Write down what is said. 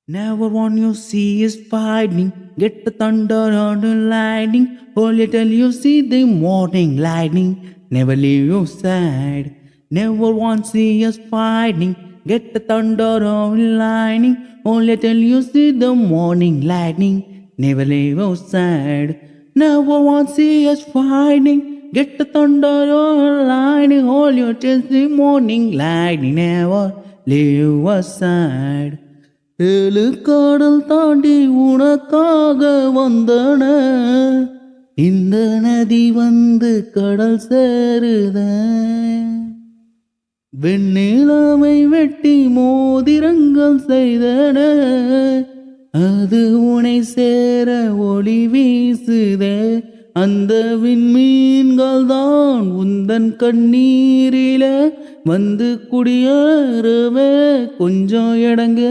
Never one you see is fighting. Get the thunder or the lightning. Only till you see the morning lightning. Never leave your side. Never one see us fighting. Get the thunder or the lightning. Only till you see the morning lightning. Never leave your side. Never one see us fighting. Get the thunder or lightning. All you till the morning lightning. Never leave your side. ஏழு கடல் தாண்டி உனக்காக வந்தன இந்த நதி வந்து கடல் சேருத வெண்ணிலாவை வெட்டி மோதிரங்கள் செய்தன அது உனை சேர ஒளி வீசுதே அந்த விண்மீன்கள் தான் உந்தன் கண்ணீரில வந்து குடியேறவே கொஞ்சம் இடங்க